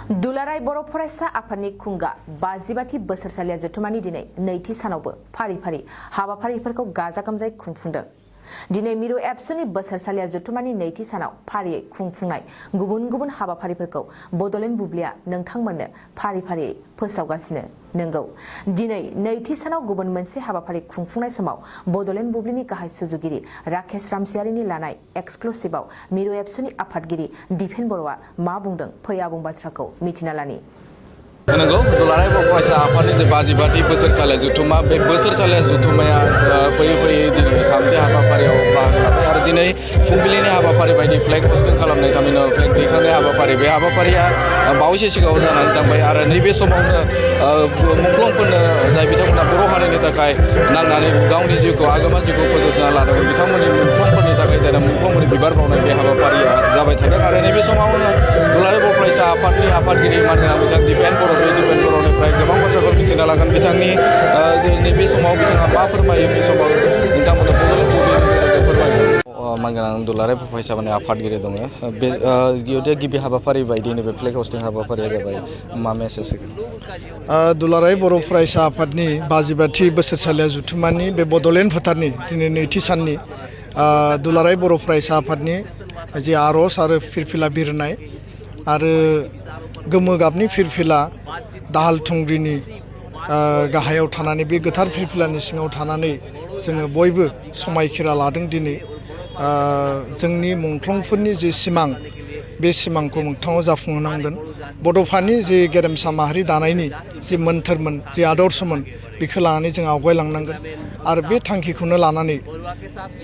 दुलाराय बर' फरायसा आफादनि खुंगा 52थि बोसोरसालिया जथुमानि दिनै नैथि सानावबो फारि फारि हाबाफारिफोरखौ गाजा गोमजायै खुंफुंदों। दिनै मिरु एबसुनि बोसोरसालिया जथुमानि नैथि सानाव फारियै खुंफुंनाय गुबुन गुबुन हाबाफारिफोरखौ बड'लेण्ड बुब्लिया नोंथांमोननो फारि फारियै फोसावगासिनो। नंगौ, दिनै नैथि सानाव गुबुन मोनसे हाबाफारि खुंफुंनाय समाव बड'लेण्ड बुब्लिनि गाहाय सुजुगिरि राकेश रामसियारिनि लानाय एक्सक्लुसिभआव मिरु एबसुनि आफादगिरि दिपेन बर'आ मा बुंदों फै आबुं बाथ्राखौ मिथिना लानि। नंगौ, दुलाराय बर' फरायसा आफादनि जे 52थि बोसोरसालिया जथुमा बे बोसोरसालिया जथुमाया फैयै फैयै दिनै थामथि हाबाफारियाव बाहागो लाबाय आरो दिनै फुंबिलिनि हाबाफारि बायदि फ्लेग हस्टिं खालामनाय थामहिनबा फ्लेग दैखांनाय हाबाफारि बे हाबाफारिया बावैसो सिगाङाव जानानै थांबाय आरो नैबे समावनो मुंख्लंफोरनो जाय बिथांमोना बर' हारिनि थाखाय नांनानै गावनि जिउखौ आगोमा जिउखौ फोजोबना लादोंमोन बिथांमोननि मुंख्लंफोरनि थाखाय दिनै मुंख्लंफोरनि बिबार बावनाय बे हाबाफारिया जाबाय थादों आरो नैबे समाव दुलाराय बर' फरायसा आफादनि आफादगिरि मानगोनां बिथां दिपेन बर' बे दिपेन बर'निफ्राय गोबां बाथ्राखौ मिथिना लागोन। बिथांनि नैबे समाव बिथाङा मा फोरमायो बे समाव नोंथांमोना बड'लेण्ड बुब्लिनि गेजेरजों फोरमायगोन। मानगोनां दुलाराय बर' फरायसाफोरनि आफादगिरि दङ बे गिबि हाबाफारि बायदि नैबे फ्लेग हस्टिं हाबाफारिया जाबाय मा मेसेज होगोन? दुलाराय बर' फरायसा आफादनि 52थि बोसोरसालिया जथुमानि बे बड'लेण्ड फोथारनि दिनै नैथि साननि दुलाराय बर' फरायसा आफादनि जि आर'ज आरो फिरफिला बिरनाय आरो गोमो गाबनि फिरफिला दाहाल थुंग्रिनि गाहायाव थानानै बे गोथार फिरफिलानि सिङाव थानानै जोङो बयबो समायखिरा लादों। दिनै जोंनि मुंख्लंफोरनि जि सिमां बे सिमांखौ मोगथाङाव जाफुंहोनांगोन। बड'फानि जि गेरेमसा माहारि दानायनि जि मोन्थोरमोन जि आदर्शमोन बेखौ लानानै जों आवगायलांनांगोन आरो बे थांखिखौनो लानानै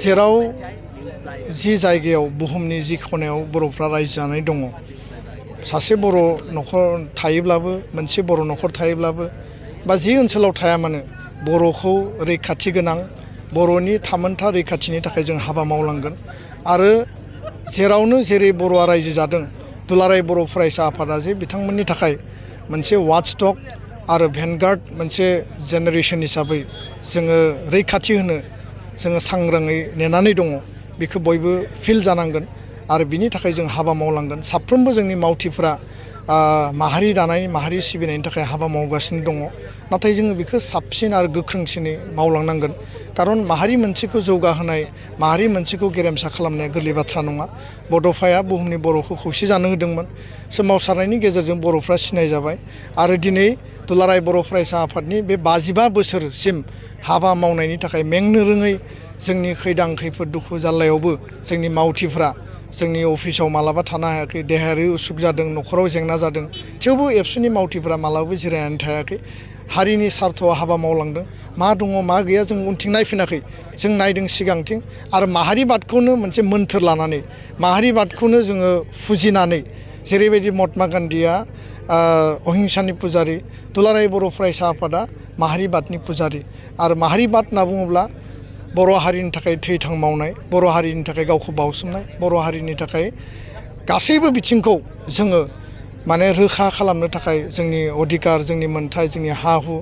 जेराव जि जायगायाव बुहुमनि जि खनायाव बर'फ्रा रायजो जानाय दङ, सासे बर' न'खर थायोब्लाबो मोनसे बर' न'खर थायोब्लाबो बा जि ओनसोलाव थाया मानो बर'खौ रैखाथि गोनां बर'नि थामोनथा रैखाथिनि थाखाय जों हाबा मावलांगोन आरो जेरावनो जेरै बर'आ रायजो जादों दुलाराय बर' फरायसा आफादा जे बिथांमोननि थाखाय मोनसे वाचडग आरो भेनगार्ड मोनसे जेनेरेसन हिसाबै जोङो रैखाथि होनो जोङो सांग्राङै नेनानै दङ। बेखौ बयबो फिल जानांगोन आरो बिनि थाखाय जों हाबा मावलांगोन। साफ्रोमबो जोंनि मावथिफोरा माहारि दानाय माहारि सिबिनायनि थाखाय हाबा मावगासिनो दङ, नाथाय जोङो बेखौ साबसिन आरो गोख्रोंसिनै मावलांनांगोन। खारन माहारि मोनसेखौ जौगाहोनाय माहारि मोनसेखौ गेरेमसा खालामनाया गोरलै बाथ्रा नङा। बड'फाया बुहुमनि बर'खौ खौसे जानो होदोंमोन, सोमावसारनायनि गेजेरजों बर'फ्रा सिनायजाबाय आरो दिनै दुलाराय बर' फरायसा आफादनि बे 55 बोसोरसिम हाबा मावनायनि थाखाय मेंनो रोङै जोंनि खैदां खैफोद दुखु जाल्लायावबो जोंनि मावथिफ्रा जोंनि अफिसाव मालाबा थानो हायाखै, देहायारि उसुख जादों, न'खराव जेंना जादों, थेवबो एबसुनि मावथिफ्रा मालाबाबो जिरायनानै थायाखै, हारिनि सार्थआव हाबा मावलांदों। मा दङ मा गैया जों उनथिं नायफिनाखै, जों नायदों सिगांथिं आरो माहारिबादखौनो मोनसे मोन्थोर लानानै माहारिबादखौनो जोङो फुजिनानै जेरैबायदि महात्मा गान्धीया अहिंसानि पुजारी, दुलाराय बर' फरायसा आफादा माहारिबादनि पुजारी आरो माहारिबाद होनना बुङोब्ला बर' हारिनि थाखाय थैथां मावनाय, बर' हारिनि थाखाय गावखौ बावसोमनाय, बर' हारिनि थाखाय गासैबो बिथिंखौ जोङो माने रोखा खालामनो थाखाय जोंनि अधिकार, जोंनि मोन्थाय, जोंनि हा हु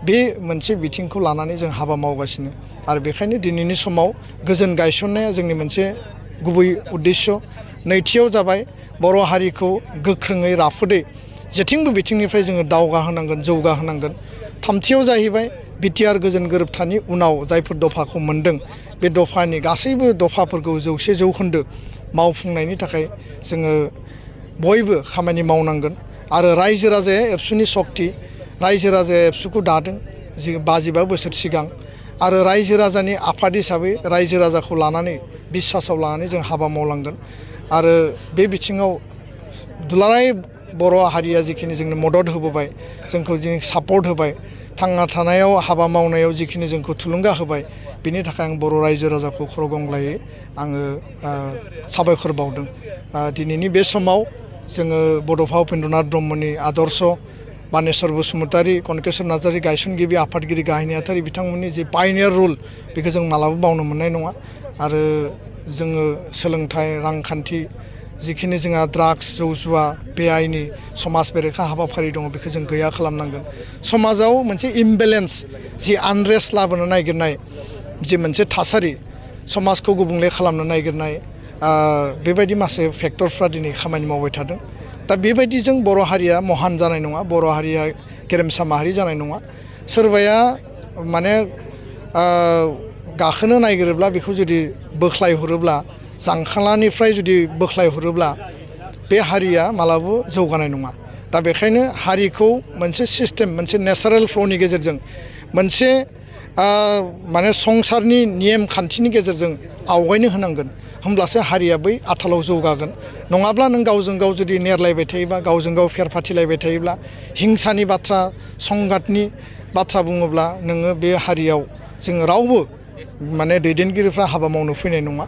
बे मोनसे बिथिंखौ लानानै जों हाबा मावगासिनो आरो बेखायनो दिनैनि समाव गोजोन गायसननाया जोंनि मोनसे गुबै उद्देश्य। नैथियाव जाबाय बर' हारिखौ गोख्रोङै राफोदै जेथिंबो बिथिंनिफ्राय जोङो दावगाहोनांगोन, जौगाहोनांगोन। थामथियाव जाहैबाय बिटिआर गोजोन गोरोबथानि उनाव जायफोर दफाखौ मोनदों बे दफानि गासैबो दफाफोरखौ 100% मावफुंनायनि थाखाय जोङो बयबो खामानि मावनांगोन आरो रायजो राजाया एबसुनि सक्ति, रायजो राजाया एबसुखौ दादों 52 बोसोर सिगां आरो रायजो राजानि आफाद हिसाबै रायजो राजाखौ लानानै बिसासाव लानानै जों हाबा मावलांगोन आरो बे बिथिङाव दुलाराय बर' हारिया जिखिनि जोंनो मदद होबोबाय, जोंखौ जिखिनि सापर्ट होबाय, थांना थानायाव हाबा मावनायाव जिखिनि जोंखौ थुलुंगा होबाय, बिनि थाखाय आं बर' रायजो राजाखौ खर' गंग्लायै आङो साबायखर बावदों। दिनैनि बे समाव जोङो बड'फा उपेन्द्रनाथ ब्रह्मनि आदर्श, बानेस्वर बसुमतारी, कनकेश्वर नार्जारी गायसनगिरि आफादगिरि गाहाय नेहाथारि बिथांमोननि जि पायनियार रुल बेखौ जों मालाबा बावनो मोननाय नङा आरो जोङो सोलोंथाइ, रांखान्थि, जिखिनि जोंहा ड्राग्स, जौ जुवा, बेआइनि समाज बेरेखा हाबाफारि दङ बेखौ जों गैया खालामनांगोन। समाजाव मोनसे इमबेलेन्स जि आनरेस्ट लाबोनो नागिरनाय जि मोनसे थासारि, समाजखौ गुबुंले खालामनो नागिरनाय बेबायदि माखासे फेक्टरफ्रा दिनै खामानि मावबाय थादों। दा बेबायदिजों बर' हारिया महान जानाय नङा, बर' हारिया गेरेमसा माहारि जानाय नङा। सोरबाया माने गाखोनो नागिरोब्ला बेखौ जुदि बोख्लायहरोब्ला, जांखालानिफ्राय जुदि बोख्लायहरोब्ला बे हारिया मालाबाबो जौगानाय नङा। दा बेखायनो हारिखौ मोनसे सिस्टेम, मोनसे नेचारेल फ्ल'नि गेजेरजों, मोनसे माने संसारनि नेम खान्थिनि गेजेरजों आवगायनो होनांगोन, होमब्लासो हारिया बै आथालाव जौगागोन। नङाब्ला नों गावजों गाव जुदि नेरलायबाय थायोबा, गावजों गाव फेर फाथिलायबाय थायोब्ला, हिंसानि बाथ्रा, संघातनि बाथ्रा बुङोब्ला नोङो बे हारियाव जों रावबो माने दैदेनगिरिफ्रा हाबा मावनो फैनाय नङा।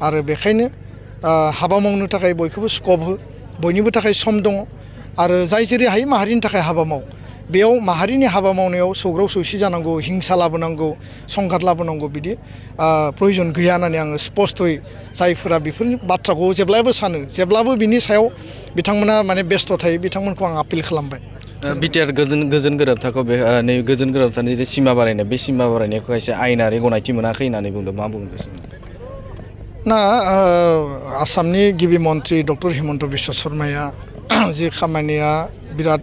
आरो बेखायनो हाबा मावनो थाखाय बयखौबो स्कप हो, बयनिबो थाखाय सम दङ। आरो जाय जेरै हायो माहारिनि थाखाय हाबा माव। बेयाव माहारिनि हाबा मावनायाव सौग्राव सौसि जानांगौ, हिंसा लाबोनांगौ, संघात लाबोनांगौ बिदि प्रयजन गैया होननानै आङो स्पस्तयै जायफोरा बेफोर बाथ्राखौ जेब्लाबो सानो, जेब्लाबो बिनि सायाव बिथांमोना माने बेस्थ' थायो, बिथांमोनखौ आं आपिल खालामबाय। बिटिआर गोजोन गोरोबथाखौ बे नै गोजोन गोरोबथानि जे सिमा बारायनाय, बे सिमा बारायनायखौ एसे आयेनारि गनायथि मोनाखै होननानै बुंदों, मा बुंदों? ना आसामनि गिबि मन्त्रि डक्टर हिमन्त बिश्व शर्माया जि खामानिया बिराद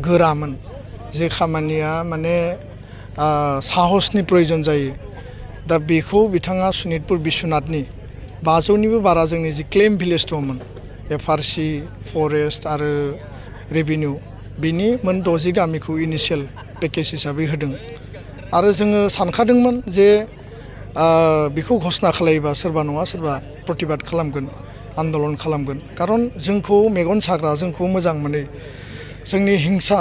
गोरामोन, जे खामानिया माने साहसनि प्रयजन जायो, दा बेखौ बिथाङा सनितपुर बिश्वनाथनि 500निबो बारा जोंनि जि क्लेम भिलेज दंमोन, एफआरसि, फरेस्ट आरो रेभिनिउ, बिनि मोन 60 गामिखौ इनिशियेल पेकेज हिसाबै होदों। आरो जोङो सानखादोंमोन जे बेखौ घोषणा खालायोबा सोरबा नङा सोरबा प्रतिबाद खालामगोन, आन्दलन खालामगोन। खारन जोंखौ मेगन साग्रा, जोंखौ मोजां मोनै, जोंनि हिंसा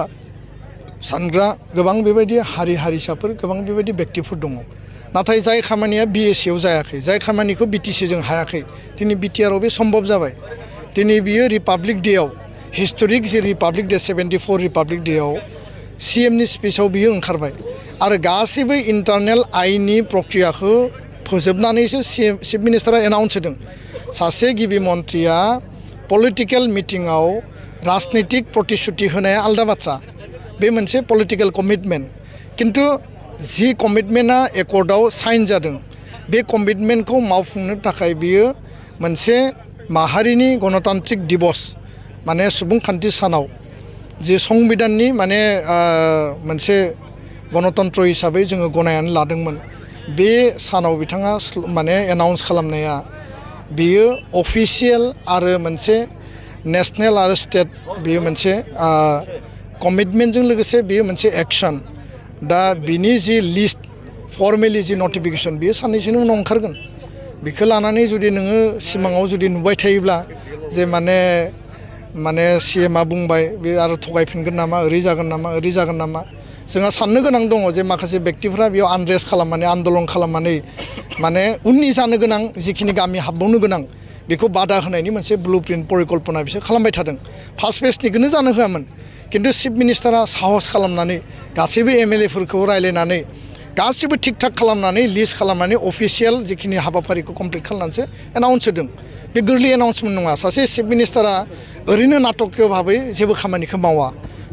सानग्रा गोबां बेबायदि हारि हारिसाफोर, गोबां बेबायदि बेक्तिफोर दङ। नाथाय जाय खामानिया बिएसिआव जायाखै, जाय खामानिखौ बिटिसिजों हायाखै, दिनै बिटिआरआव बे सम्भब जाबाय। दिनै बियो रिपाब्लिक डेआव, हिस्ट'रिक जे रिपाब्लिक डे 74 रिपाब्लिक डेआव सिएमनि स्पिचआव बियो ओंखारबाय। आरो गासैबो इन्टारनेल आइननि प्रक्रियाखौ फोजोबनानैसो चिफ मिनिस्टारा एनाउन्स होदों। सासे गिबि मन्थ्रिया पलिटिकेल मिटिङाव राजनितिक प्रतिश्रुति होनाया आलादा बाथ्रा, बे मोनसे पलिटिकेल कमिटमेन्ट। किन्तु जि कमिटमेन्टआ एकर्डआव साइन जादों, बे कमिटमेन्टखौ मावफुंनो थाखाय बियो मोनसे माहारिनि गणतान्त्रिक दिबस, माने सुबुंखान्थि सानाव जे संबिधाननि माने मोनसे गणतन्त्र हिसाबै जोङो गनायनानै लादोंमोन, बे सानाव बिथाङा माने एनाउन्स खालामनाया बेयो अफिसियेल आरो मोनसे नेशनेल आरो स्टेट, बेयो मोनसे कमिटमेन्टजों लोगोसे बेयो मोनसे एक्सन। दा बिनि जि लिस्ट, फर्मेलि जि नटिफिकेसन, बेयो साननैसोनि उनाव ओंखारगोन। बेखौ लानानै जुदि नोङो सिमाङाव जुदि नुबाय थायोब्ला जे माने सिएमआ बुंबाय बे आरो थगायफिनगोन नामा, ओरै जागोन नामा, ओरै जागोन नामा, जोंहा साननो गोनां दङ जे माखासे बेक्तिफ्रा बेयाव आनरेस्ट खालामनानै, आन्दलन खालामनानै माने उननि जानो गोनां जिखिनि गामि हाबबावनो गोनां बेखौ बादा होनायनि मोनसे ब्लुप्रिन्ट परिकल्पना बिसोर खालामबाय थादों। फार्स्ट फेजनिखौनो जानो होआमोन, किन्तु चिफ मिनिस्टारा साहस खालामनानै गासैबो एमएलएफोरखौ रायलायनानै गासिबो थिक थाक खालामनानै लिस्ट खालामनानै अफिसियेल जिखिनि हाबाफारिखौ कमप्लिट खालामनानैसो एनाउन्स होदों। बे गोरलै एनाउन्समेन्ट नङा। सासे चिफ मिनिस्टारा ओरैनो नाटकीय भाबै जेबो खामानिखौ मावा।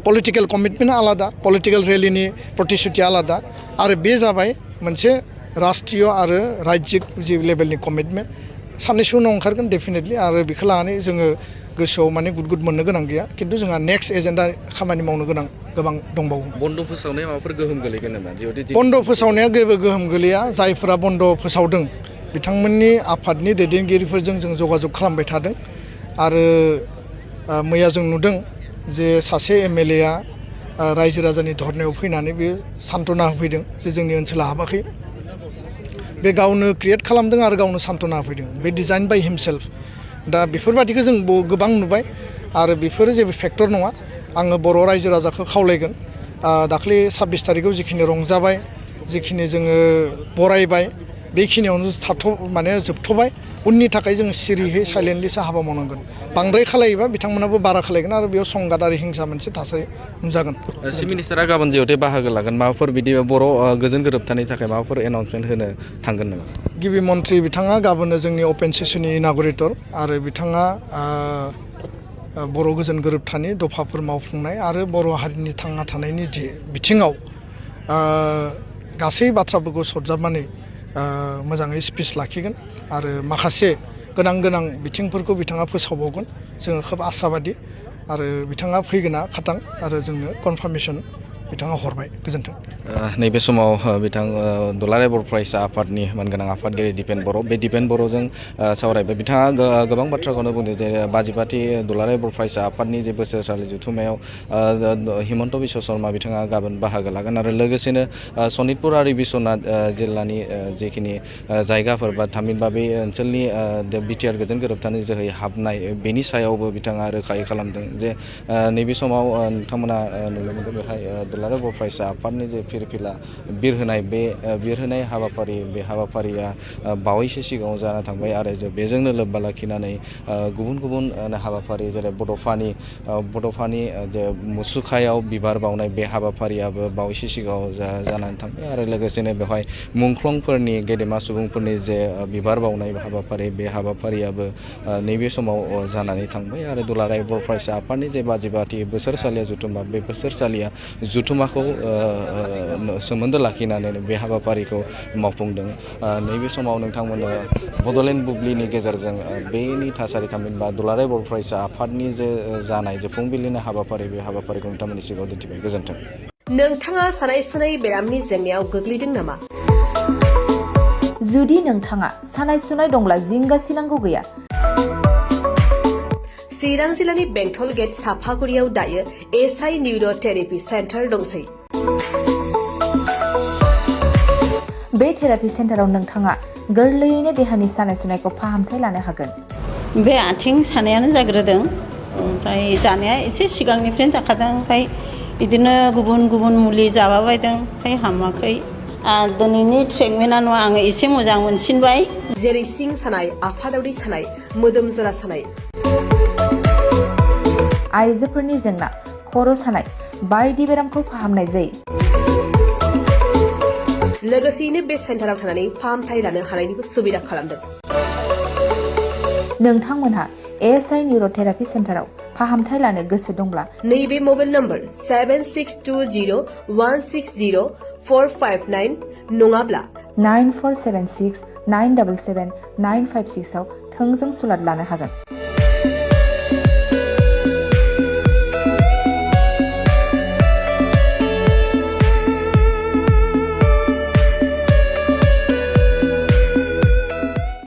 पलिटिकेल कमिटमेन्टआ आलादा, पलिटिकेल रेलिनि प्रतिश्रुतिया आलादा, आरो बे जाबाय मोनसे राष्ट्रीय आरो राज्यिक जि लेभेलनि कमिटमेन्ट। साननैसो उनाव ओंखारगोन डेफिनेटलि, आरो बेखौ लानानै जोङो गोसोआव माने गुद मोननो गोनां गैया। किन्तु जोंहा नेक्स्ट एजेन्डा खामानि मावनो गोनां गोबां दंबावो। बन्द फोसावनाया माबाफोर गोहोम गोलैगोन नामा? बन्द फोसावनाया जेबो गोहोम गोलैया। जायफोरा बन्द फोसावदों बिथांमोननि आफादनि दैदेनगिरिफोरजों जों जगाजग खालामबाय थादों। आरो मैया जों नुदों जे सासे एमएलएआ रायजो राजानि धरनायाव फैनानै बे सान्त्वना होफैदों जे जोंनि ओनसोला हाबाखै। बे गावनो क्रिएट खालामदों आरो गावनो सान्त्वना होफैदों, बे डिजाइन बाय हिमसेल्फ। दा बेफोरबादिखौ जों गोबां नुबाय, आरो बेफोरो जेबो फेक्टर नङा। आङो बर' रायजो राजाखौ खावलायगोन, दाख्लै 26 तारिखआव जिखिनि रंजाबाय, जिखिनि जोङो बरायबाय, बेखिनियावनो माने जोबथ'बाय। उननि थाखाय जों सिरियै साइलेन्टलिसो हाबा मावनांगोन। बांद्राय खालायोबा बिथांमोनाबो बारा खालायगोन, आरो बेयाव संघात आरो हिंसा मोनसे थासारि नुजागोन। चिफ मिनिस्टारा गाबोन जिहेतु बाहागो लागोन, माबाफोर बिदि बर' गोजोन गोरोबथानि थाखाय माबाफोर एनाउन्समेन्ट होनो थांगोन नामा? गिबि मन्थ्रि बिथाङा गाबोननो जोंनि अपेन सेसननि इनागुरेटर, आरो बिथाङा बर' गोजोन गोरोबथानि दफाफोर मावफुंनाय आरो बर' हारिनि थांना थानायनि बिथिङाव गासै बाथ्राफोरखौ सरजाबनानै मोजाङै स्पिच लाखिगोन, आरो माखासे गोनां बिथिंफोरखौ बिथाङा फोसावबावगोन। जोङो खोब आसाबादि, आरो बिथाङा फैगोना खाथां आरो जोंनो कनफार्मेसन बिथाङा हरबाय गोजोन्थों। नैबे समाव बिथां दुलाराय बर' फरायसा आफादनि मानगोनां आफादगिरि दिपेन बर' बे दिपेन बर'जों सावरायबाय। बिथाङा गोबां बाथ्राखौनो बुंदों जे बाजिबाथि दुलाराय बर' फरायसा आफादनि जे बोसोरसालि जथुम्मायाव हिमन्त बिश्व शर्मा बिथाङा गाबोन बाहागो लागोन आरो लोगोसेनो सनितपुर आरो बिश्वनाथ जिल्लानि जेखिनि जायगाफोर बा थामहिनबा बे ओनसोलनि बिटिआर गोजोन गोरोबथानि जोहै हाबनाय बेनि सायावबो बिथाङा रोखायै खालामदों जे नैबे समाव नोंथांमोना नुनो मोनदों बेहाय दुलाराय बर' फरायसा आफादनि जे फिरफिला बिरहोनाय बे बिरहोनाय हाबाफारि बे हाबाफारिया बावैसो सिगाङाव जाना थांबाय आरो बेजोंनो लोब्बा लाखिनानै गुबुन गुबुन हाबाफारि जेरै बड'फानि जे मुसुखायाव बिबार बावनाय बे हाबाफारियाबो बावैसो सिगाङाव जानानै थांबाय आरो लोगोसेनो बेवहाय मुंख्लंफोरनि गेदेमा सुबुंफोरनि जे बिबार बावनाय हाबाफारि बे हाबाफारियाबो नैबे समाव जानानै थांबाय आरो दुलाराय बर' फरायसा आफादनि जे बाजिबाथि बोसोरसालिया जथुम्मा बे बोसोरसालिया जथुम्माखौ सोमोन्दो लाखिनानै बे हाबाफारिखौ मावफुंदों। नैबे समाव नोंथांमोननो बड'लेण्ड बुब्लिनि गेजेरजों बेनि थासारि थामहिनबा दुलाराय बर' फरायसा आफादनि जे जानाय जे फुंबिलिनि हाबाफारि बे हाबाफारिखौ नोंथांमोननि सिगाङाव दिन्थिबाय। गोजोन्थों। नोंथाङा सानाय सुनाय बेरामनि जेंनायाव गोग्लैदों नामा? जुदि नोंथाङा सानाय सुनाय दंब्ला जिंगासिनांगौ गैया। चिरां जिल्लानि बेंटल गेट साफागुरियाव दायो एसआइ निउर' थेरापि सेन्टार दंसै। बे थेरापि सेन्टाराव नोंथाङा गोरलैयैनो देहानि सानाय सुनायखौ फाहामथाय लानो हागोन। बे आथिं सानायानो जाग्रोदों, ओमफ्राय जानाया एसे सिगांनिफ्रायनो जाखादों, ओमफ्राय बिदिनो गुबुन गुबुन मुलि जाबाबायदों, ओमफ्राय हामाखै। दिनैनि ट्रिटमेन्टआनो आङो एसे मोजां मोनसिनबाय। जेरै सिं सानाय, आफादावरि सानाय, मोदोम जरा सानाय, आइजोफोरनि जेंना, खर' सानाय बायदि बेरामखौ फाहामनाय जायो। लोगोसेयैनो बे सेन्टाराव थानानै फाहामथाय लानो हानायनिबो सुबिदा खालामदों। नोंथांमोनहा एसआइ निउर' थेरापि सेन्टाराव फाहामथाय लानो गोसो दंब्ला नैबे मबाइल नम्बर 7620160459 नङाब्ला 9476977956 आव थोंजों सुलाद लानो हागोन।